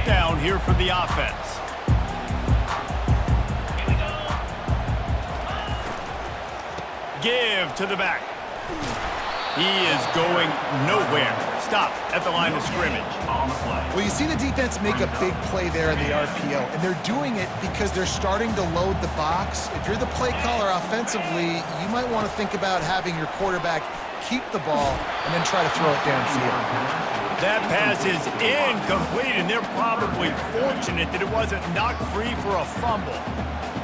down here for the offense. Give to the back. He is going nowhere. Stop at the line of scrimmage. Well, you see the defense make a big play there in the RPO, and they're doing it because they're starting to load the box. If you're the play caller offensively, you might want to think about having your quarterback keep the ball and then try to throw it downfield. That pass is incomplete, and they're probably fortunate that it wasn't knocked free for a fumble.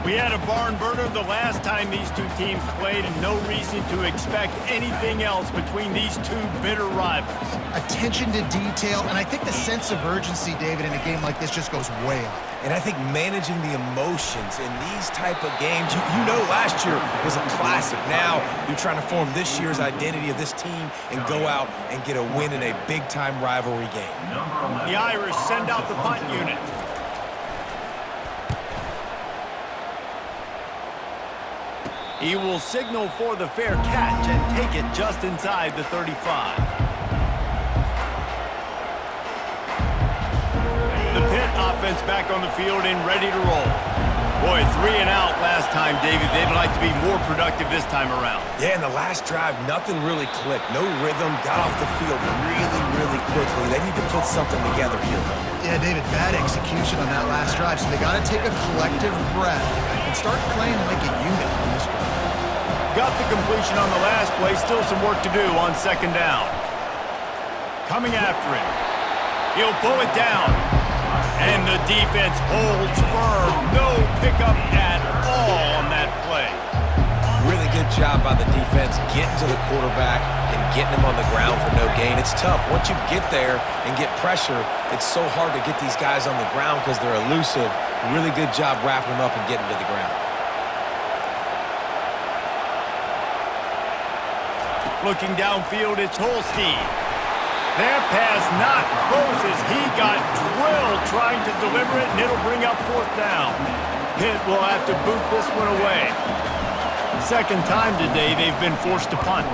We had a barn burner the last time these two teams played, and no reason to expect anything else between these two bitter rivals. Attention to detail, and I think the sense of urgency, David, in a game like this just goes way up. And I think managing the emotions in these type of games, you know last year was a classic. Now you're trying to form this year's identity of this team and go out and get a win in a big-time rivalry game. The Irish send out the punt unit. He will signal for the fair catch and take it just inside the 35. The Pitt offense back on the field and ready to roll. Boy, 3 and out last time, David. They'd like to be more productive this time around. Yeah, in the last drive, nothing really clicked. No rhythm, got off the field really quickly. They need to put something together here, though. Yeah, David, bad execution on that last drive, so they got to take a collective breath and start playing like a unit on this one. Got the completion on the last play. Still some work to do on second down. Coming after him. He'll pull it down. And the defense holds firm. No pickup at all on that play. Really good job by the defense getting to the quarterback and getting him on the ground for no gain. It's tough. Once you get there and get pressure, it's so hard to get these guys on the ground because they're elusive. Really good job wrapping them up and getting to the ground. Looking downfield, it's Holstein. That pass not close as he got drilled trying to deliver it, and it'll bring up 4th down. Pitt will have to boot this one away. Second time today they've been forced to punt.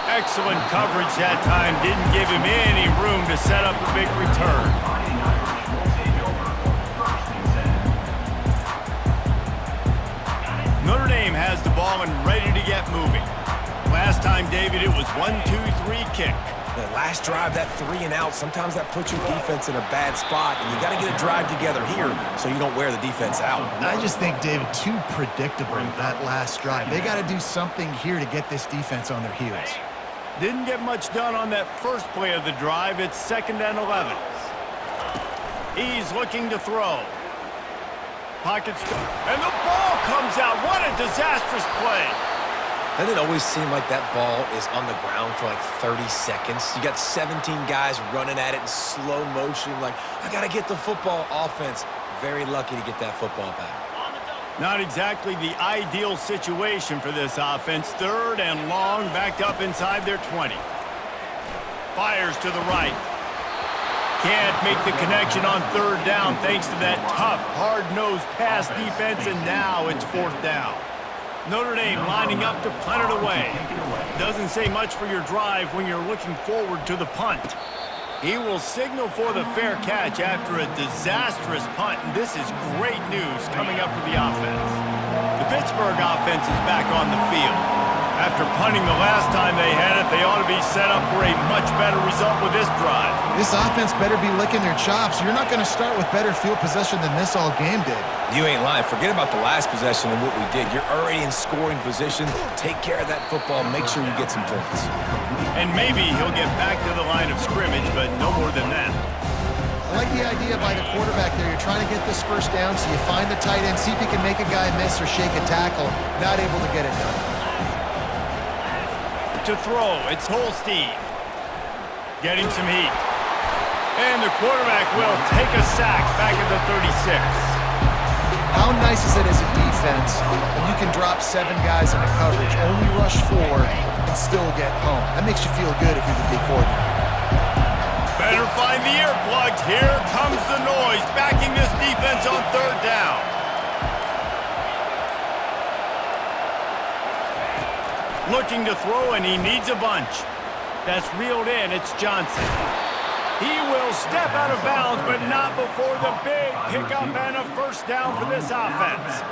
Excellent coverage that time. Didn't give him any room to set up a big return. Notre Dame has the ball and ready to get moving. Last time, David, it was 1-2-3 kick. The last drive, that 3 and out, sometimes that puts your defense in a bad spot, and you got to get a drive together here so you don't wear the defense out. I just think, David, too predictable that last drive. They got to do something here to get this defense on their heels. Didn't get much done on that first play of the drive. It's 2nd and 11. He's looking to throw. Pockets, and the ball comes out. What a disastrous play. Doesn't it always seem like that ball is on the ground for like 30 seconds? You got 17 guys running at it in slow motion. Like, I got to get the football. Offense, very lucky to get that football back. Not exactly the ideal situation for this offense. 3rd and long, backed up inside their 20. Fires to the right. Can't make the connection on 3rd down thanks to that tough, hard-nosed pass defense, and now it's 4th down. Notre Dame lining up to punt it away. Doesn't say much for your drive when you're looking forward to the punt. He will signal for the fair catch after a disastrous punt, and this is great news coming up for the offense. The Pittsburgh offense is back on the field. After punting the last time they had it, they ought to be set up for a much better result with this drive. This offense better be licking their chops. You're not going to start with better field possession than this all game did. You ain't lying. Forget about the last possession and what we did. You're already in scoring position. Take care of that football. Make sure you get some points. And maybe he'll get back to the line of scrimmage, but no more than that. I like the idea by the quarterback there. You're trying to get this first down, so you find the tight end, see if you can make a guy miss or shake a tackle. Not able to get it done. To throw, it's Holstein. Getting some heat. And the quarterback will take a sack back at the 36. How nice is it as a defense when you can drop 7 guys into coverage, only rush 4, and still get home? That makes you feel good if you're the big coordinator. Better find the earplugs. Here comes the noise, backing this defense on 3rd down. Looking to throw, and he needs a bunch. That's reeled in. It's Johnson. He will step out of bounds, but not before the big pickup and a first down for this offense.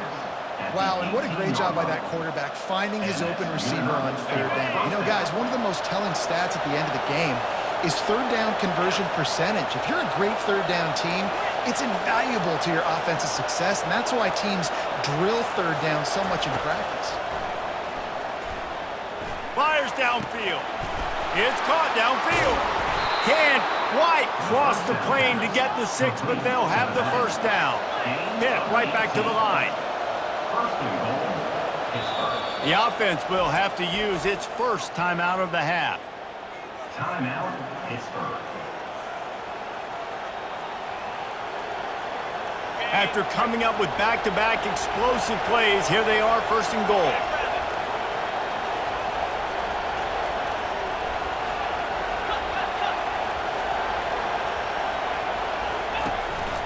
Wow, and what a great job by that quarterback finding his open receiver on third down. You know, guys, one of the most telling stats at the end of the game is third down conversion percentage. If you're a great third down team, it's invaluable to your offensive success, and that's why teams drill third down so much in practice. Fires downfield. It's caught downfield. Can't quite cross the plane to get the 6, but they'll have the first down. Hit right back to the line. The offense will have to use its first timeout of the half. Timeout, Pittsburgh. After coming up with back-to-back explosive plays, here they are, first and goal.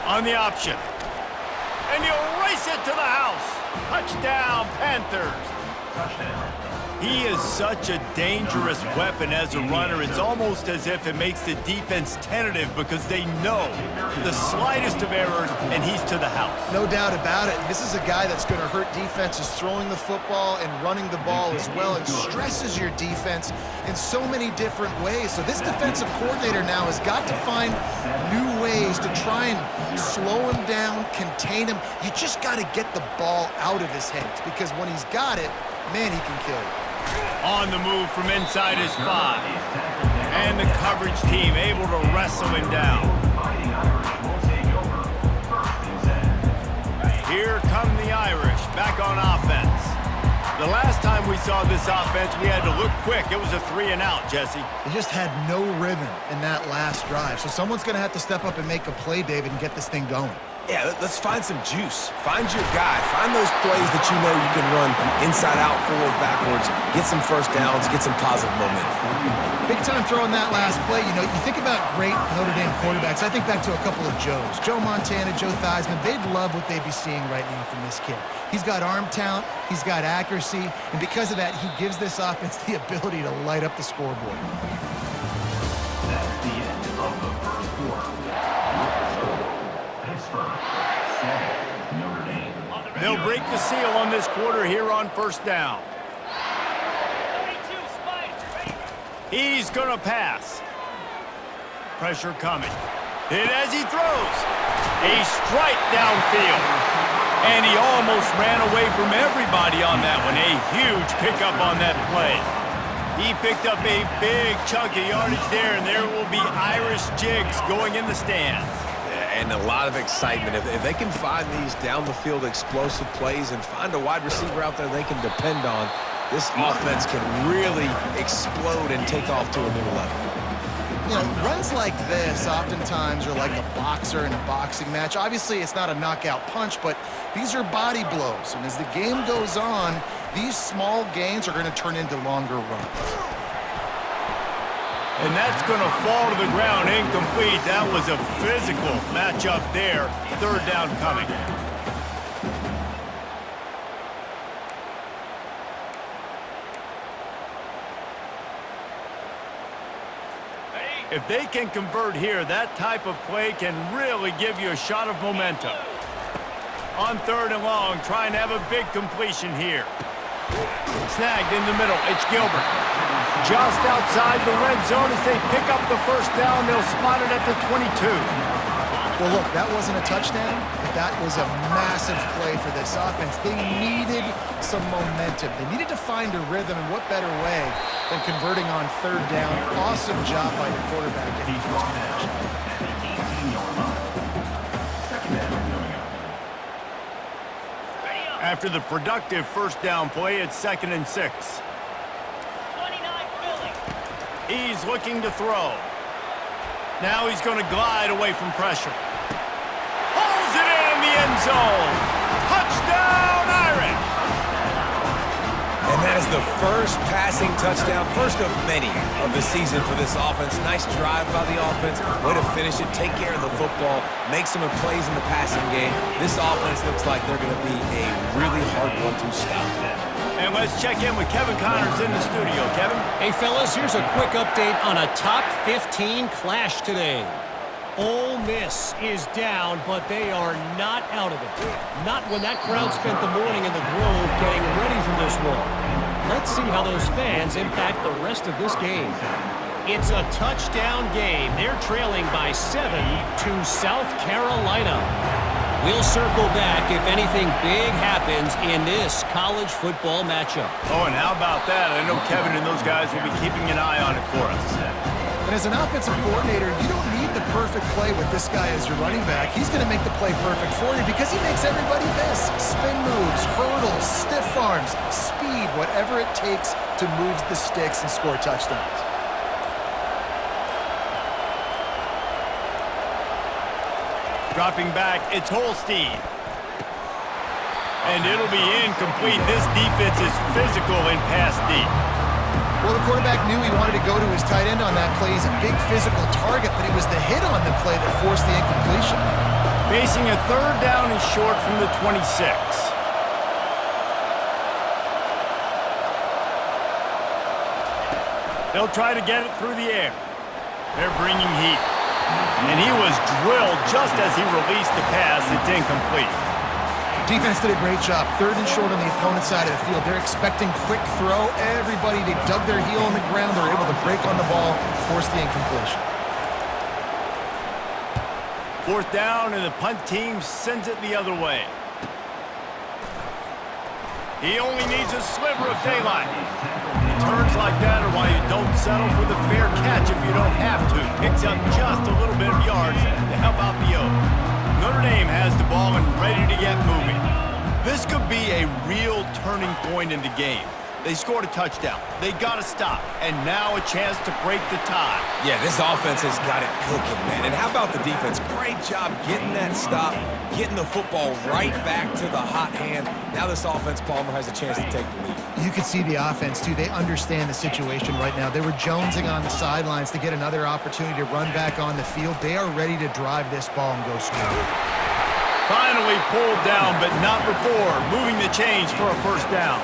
On the option. And you'll race it to the house. Touchdown, Panthers. Touchdown. He is such a dangerous weapon as a runner. It's almost as if it makes the defense tentative because they know the slightest of errors, and he's to the house. No doubt about it. This is a guy that's going to hurt defenses throwing the football and running the ball as well, and stresses your defense in so many different ways. So this defensive coordinator now has got to find new ways to try and slow him down, contain him. You just got to get the ball out of his hands, because when he's got it, man, he can kill you. On the move from inside his 5. And the coverage team able to wrestle him down. Here come the Irish back on offense. The last time we saw this offense, we had to look quick. It was a 3-and-out, Jesse. They just had no rhythm in that last drive. So someone's going to have to step up and make a play, David, and get this thing going. Yeah, let's find some juice. Find your guy. Find those plays that you know you can run inside out, forward, backwards, get some first downs, get some positive momentum. Big time throwing that last play. You know, you think about great Notre Dame quarterbacks. I think back to a couple of Joes. Joe Montana, Joe Theismann. They'd love what they'd be seeing right now from this kid. He's got arm talent. He's got accuracy. And because of that, he gives this offense the ability to light up the scoreboard. That's the end of the first quarter. Pittsburgh, 7, Notre Dame. They'll break the seal on this quarter here on first down. He's going to pass. Pressure coming. Hit as he throws. A strike downfield. And he almost ran away from everybody on that one. A huge pickup on that play. He picked up a big chunk of yardage there, and there will be Irish jigs going in the stands. And a lot of excitement. If they can find these down-the-field explosive plays and find a wide receiver out there they can depend on, this offense can really explode and take off to a new level. You know, runs like this oftentimes are like a boxer in a boxing match. Obviously, it's not a knockout punch, but these are body blows. And as the game goes on, these small gains are going to turn into longer runs. And that's going to fall to the ground incomplete. That was a physical matchup there. Third down coming. If they can convert here, that type of play can really give you a shot of momentum. On third and long, trying to have a big completion here. Snagged in the middle. It's Gilbert. Just outside the red zone as they pick up the first down. They'll spot it at the 22. Well, look, that wasn't a touchdown, but that was a massive play for this offense. They needed some momentum. They needed to find a rhythm, and what better way than converting on third down. Awesome job by the quarterback getting first match. After the productive first down play, it's 2nd and 6. He's looking to throw. Now he's going to glide away from pressure. Pulls it in the end zone. Touchdown, Irish! And that is the first passing touchdown, first of many of the season for this offense. Nice drive by the offense. Way to finish it, take care of the football, make some plays in the passing game. This offense looks like they're going to be a really hard one to stop. And And let's check in with Kevin Connors in the studio. Kevin? Hey, fellas, here's a quick update on a top 15 clash today. Ole Miss is down, but they are not out of it. Not when that crowd spent the morning in the Grove getting ready for this one. Let's see how those fans impact the rest of this game. It's a touchdown game. They're trailing by 7 to South Carolina. We'll circle back if anything big happens in this college football matchup. Oh, and how about that? I know Kevin and those guys will be keeping an eye on it for us. And as an offensive coordinator, you don't need the perfect play with this guy as your running back. He's going to make the play perfect for you because he makes everybody miss. Spin moves, hurdles, stiff arms, speed, whatever it takes to move the sticks and score touchdowns. Dropping back, it's Holstein. And it'll be incomplete. This defense is physical in pass deep. Well, the quarterback knew he wanted to go to his tight end on that play. He's a big physical target, but it was the hit on the play that forced the incompletion. Facing a third down and short from the 26. They'll try to get it through the air. They're bringing heat. And he was drilled just as he released the pass. It's incomplete. Defense did a great job. Third and short on the opponent's side of the field. They're expecting quick throw. Everybody, they dug their heel on the ground. They're able to break on the ball, force the incompletion. Fourth down, and the punt team sends it the other way. He only needs a sliver of daylight. Turns like that are why you don't settle for the fair catch if you don't have to. Picks up just a little bit of yards to help out the Oak. Notre Dame has the ball and ready to get moving. This could be a real turning point in the game. They scored a touchdown. They got to stop. And now a chance to break the tie. Yeah, this offense has got it cooking, man. And how about the defense? Great job getting that stop, getting the football right back to the hot hand. Now this offense, Palmer, has a chance to take the lead. You can see the offense, too. They understand the situation right now. They were jonesing on the sidelines to get another opportunity to run back on the field. They are ready to drive this ball and go score. Finally pulled down, but not before. Moving the chains for a first down.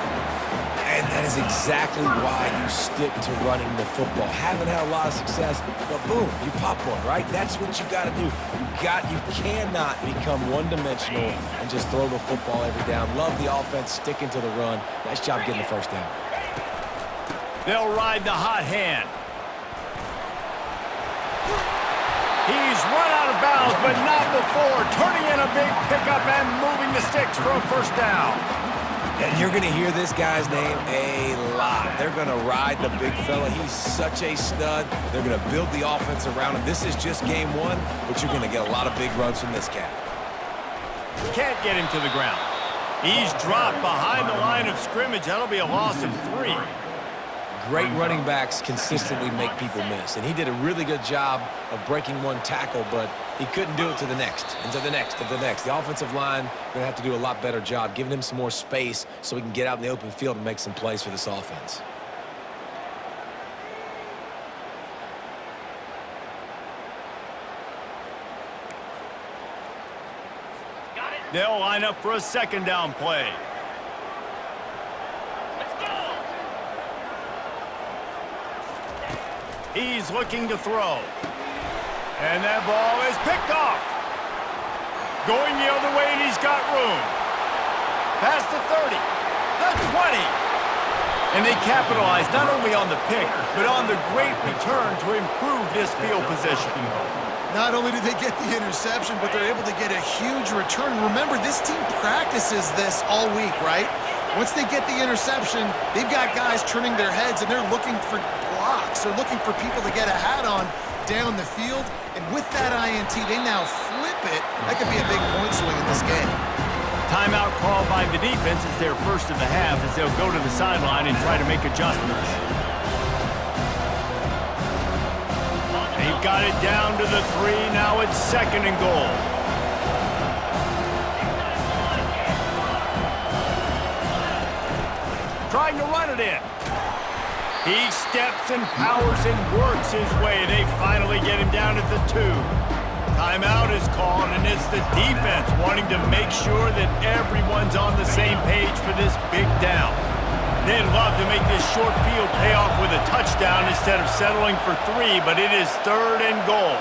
And that is exactly why you stick to running the football. Haven't had a lot of success, but boom, you pop one, right? That's what you got to do. You cannot become one-dimensional and just throw the football every down. Love the offense, sticking to the run. Nice job getting the first down. They'll ride the hot hand. He's run out of bounds, but not before. Turning in a big pickup and moving the sticks for a first down. And you're going to hear this guy's name a lot. They're going to ride the big fella. He's such a stud. They're going to build the offense around him. This is just game one, but you're going to get a lot of big runs from this cat. Can't get him to the ground. He's dropped behind the line of scrimmage. That'll be a loss of 3. Great running backs consistently make people miss, and he did a really good job of breaking one tackle, but he couldn't do it to the next, and to the next, and to the next. The offensive line going to have to do a lot better job, giving him some more space so he can get out in the open field and make some plays for this offense. They'll line up for a second down play. He's looking to throw. And that ball is picked off. Going the other way, and he's got room. Past the 30, the 20. And they capitalize not only on the pick, but on the great return to improve this field position. Not only did they get the interception, but they're able to get a huge return. Remember, this team practices this all week, right? Once they get the interception, they've got guys turning their heads, and they're looking for blocks. They're looking for people to get a hat on down the field. And with that INT, they now flip it. That could be a big point swing in this game. Timeout called by the defense is their first of the half as they'll go to the sideline and try to make adjustments. They've got it down to the 3. Now it's second and goal. Trying to run it in. He steps and powers and works his way. They finally get him down at the 2. Timeout is called, and it's the defense wanting to make sure that everyone's on the same page for this big down. They'd love to make this short field pay off with a touchdown instead of settling for 3, but it is 3rd and goal.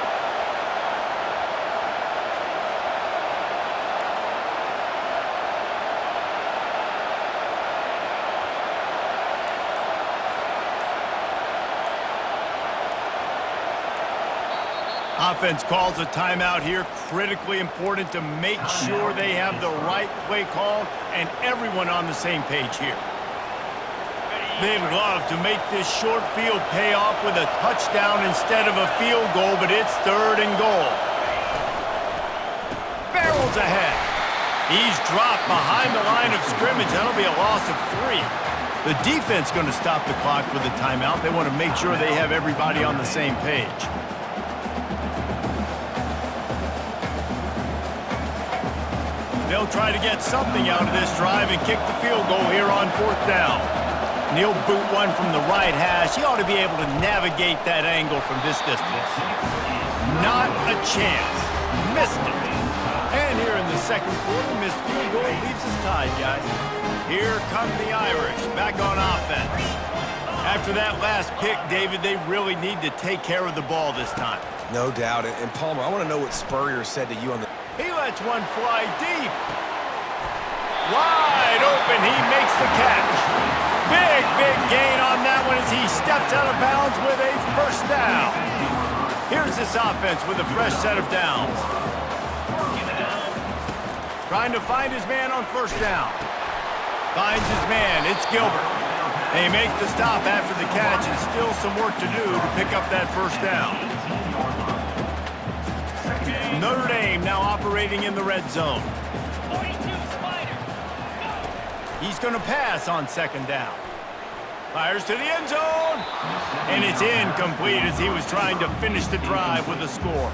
Offense calls a timeout here. Critically important to make sure they have the right play call and everyone on the same page here. They'd love to make this short field pay off with a touchdown instead of a field goal, but it's 3rd and goal. Barrels ahead. He's dropped behind the line of scrimmage. That'll be a loss of 3. The defense going to stop the clock with a timeout. They want to make sure they have everybody on the same page. They'll try to get something out of this drive and kick the field goal here on 4th down. And he'll boot one from the right hash. He ought to be able to navigate that angle from this distance. Not a chance. Missed it. And here in the second quarter, missed field goal leaves us tied, guys. Here come the Irish, back on offense. After that last pick, David, they really need to take care of the ball this time. No doubt. And Palmer, I want to know what Spurrier said to you on the... He lets one fly deep. Wide open, he makes the catch. Big gain on that one as he steps out of bounds with a 1st down. Here's this offense with a fresh set of downs. Trying to find his man on 1st down. Finds his man, it's Gilbert. They make the stop after the catch and still some work to do to pick up that 1st down. Notre Dame now operating in the red zone. He's going to pass on 2nd down. Fires to the end zone. And it's incomplete as he was trying to finish the drive with a score.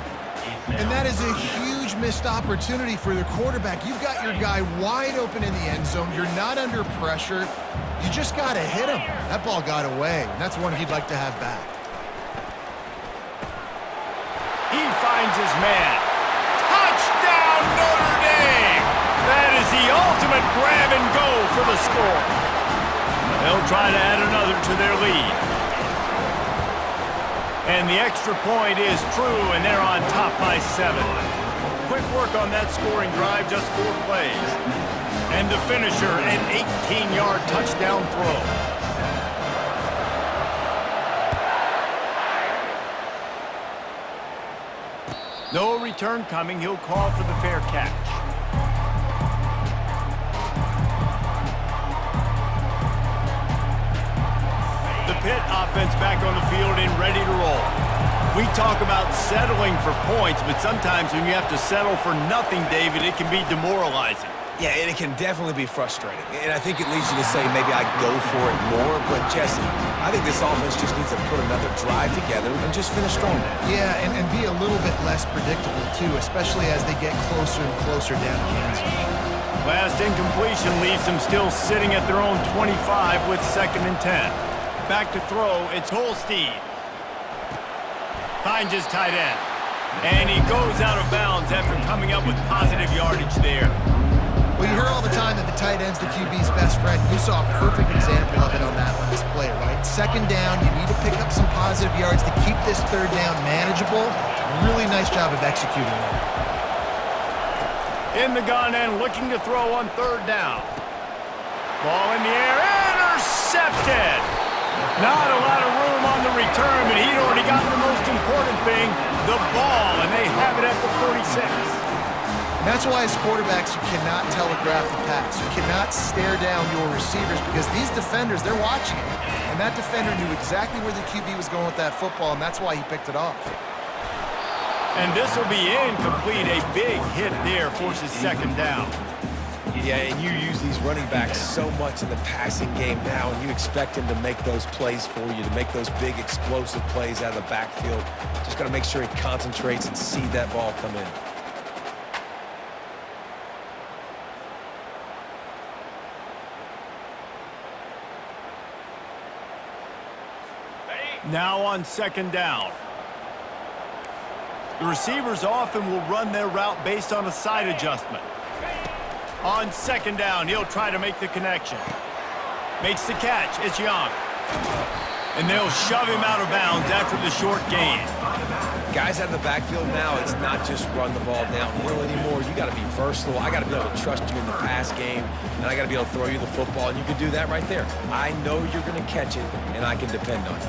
And that is a huge missed opportunity for the quarterback. You've got your guy wide open in the end zone. You're not under pressure. You just got to hit him. That ball got away, and that's one he'd like to have back. He finds his man. Touchdown, Notre Dame! That is the ultimate grab and go for the score. They'll try to add another to their lead. And the extra point is true, and they're on top by 7. Quick work on that scoring drive, just 4 plays. And the finisher, an 18-yard touchdown throw. No return coming. He'll call for the fair catch. The Pitt offense back on the field and ready to roll. We talk about settling for points, but sometimes when you have to settle for nothing, David, it can be demoralizing. Yeah, and it can definitely be frustrating. And I think it leads you to say maybe I go for it more. But, Jesse, I think this offense just needs to put another drive together and just finish strong. Yeah, and be a little bit less predictable, too, especially as they get closer and closer down the end zone. Last incompletion leaves them still sitting at their own 25 with 2nd and 10. Back to throw, it's Holstein. Finds his tight end. And he goes out of bounds after coming up with positive yardage there. Well, you hear all the time that the tight end's the QB's best friend. You saw a perfect example of it on that last play, right? 2nd down, you need to pick up some positive yards to keep this 3rd down manageable. Really nice job of executing that. In the gun and looking to throw on 3rd down. Ball in the air, intercepted! Not a lot of room on the return, but he'd already gotten the most important thing, the ball, and they have it at the 46. And that's why as quarterbacks, you cannot telegraph the pass. You cannot stare down your receivers because these defenders, they're watching it. And that defender knew exactly where the QB was going with that football, and that's why he picked it off. And this will be incomplete. A big hit there forces 2nd down. Yeah, and you use these running backs so much in the passing game now, and you expect him to make those plays for you, to make those big explosive plays out of the backfield. Just got to make sure he concentrates and see that ball come in. Now on 2nd down. The receivers often will run their route based on a side adjustment. On 2nd down, he'll try to make the connection. Makes the catch. It's Young. And they'll shove him out of bounds after the short gain. Guys out of the backfield now, it's not just run the ball downhill anymore. You got to be versatile. I got to be able to trust you in the pass game, and I got to be able to throw you the football, and you can do that right there. I know you're going to catch it, and I can depend on you.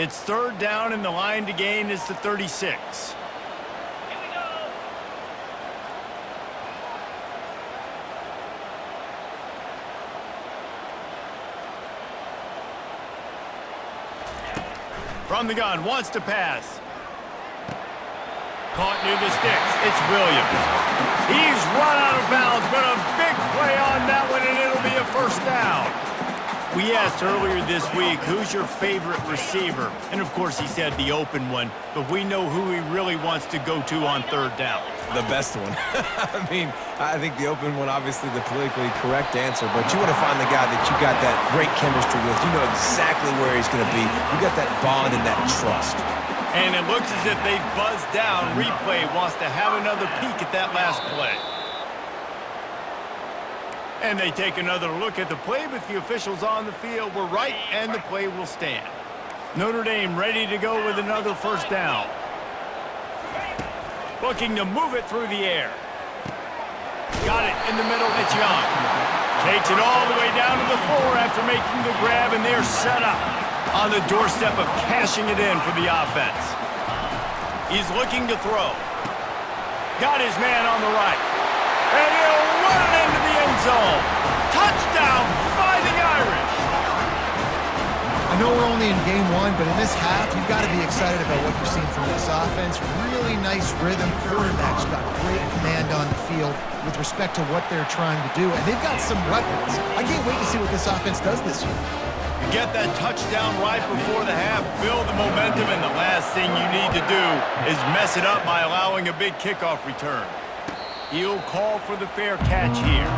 It's third down, and the line to gain is the 36. From the gun, wants to pass. Caught near the sticks. It's Williams. He's run out of bounds, but a big play on that one, and it'll be a first down. We asked earlier this week, who's your favorite receiver? And, of course, he said the open one, but we know who he really wants to go to on third down. The best one. I mean, I think the open one, obviously the politically correct answer, but you want to find the guy that you got that great chemistry with. You know exactly where he's going to be. You got that bond and that trust. And it looks as if they've buzzed down. Replay wants to have another peek at that last play. And they take another look at the play, but the officials on the field were right, and the play will stand. Notre Dame ready to go with another first down. Looking to move it through the air. Got it in the middle. It's Young. Takes it all the way down to the 4 after making the grab, and they're set up on the doorstep of cashing it in for the offense. He's looking to throw. Got his man on the right. And he'll run it into the end zone. Touchdown, Fighting Irish. I know we're only in game one, but in this half, you've got to be excited about what you're seeing from this offense. Really nice rhythm. Quarterback's got great command on the field with respect to what they're trying to do, and they've got some weapons. I can't wait to see what this offense does this year. You get that touchdown right before the half, build the momentum, and the last thing you need to do is mess it up by allowing a big kickoff return. He'll call for the fair catch here.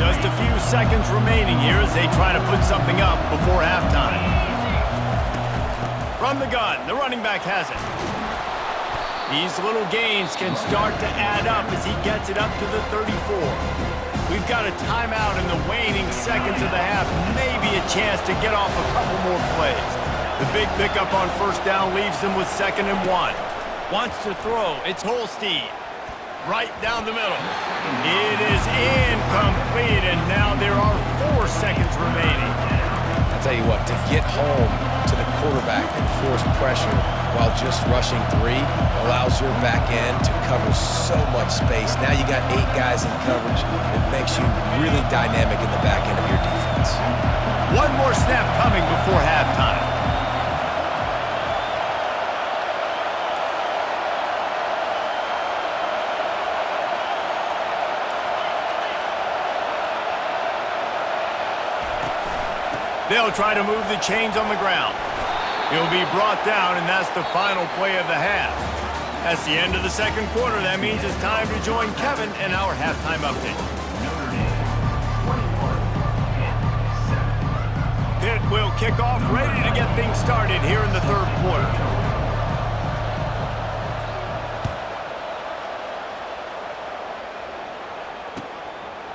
Just a few seconds remaining here as they try to put something up before halftime. From the gun, the running back has it. These little gains can start to add up as he gets it up to the 34. We've got a timeout in the waning seconds of the half, maybe a chance to get off a couple more plays. The big pickup on first down leaves them with 2nd and 1. Wants to throw. It's Holstein. Right down the middle. It is incomplete, and now there are 4 seconds remaining. I'll tell you what, to get home to the quarterback and force pressure while just rushing 3 allows your back end to cover so much space. Now you got 8 guys in coverage. It makes you really dynamic in the back end of your defense. One more snap coming before halftime. They'll try to move the chains on the ground. He'll be brought down, and that's the final play of the half. That's the end of the second quarter. That means it's time to join Kevin in our halftime update. Notre Dame 21 and 7. Pitt will kick off, ready to get things started here in the third quarter.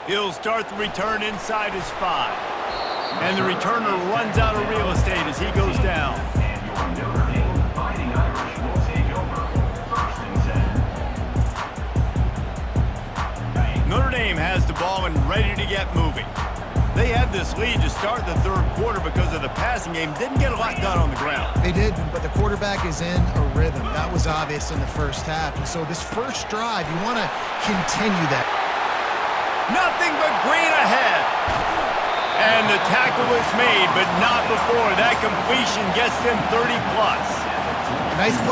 He'll start the return inside his 5. And the returner runs out of real estate as he goes down. And your Notre Dame Fighting Irish will take over 1st and 10. Notre Dame has the ball and ready to get moving. They had this lead to start the third quarter because of the passing game. Didn't get a lot done on the ground. They did, but the quarterback is in a rhythm. That was obvious in the first half. And so this first drive, you want to continue that. Nothing but green ahead. And the tackle is made, but not before that completion gets them 30+. Nice play.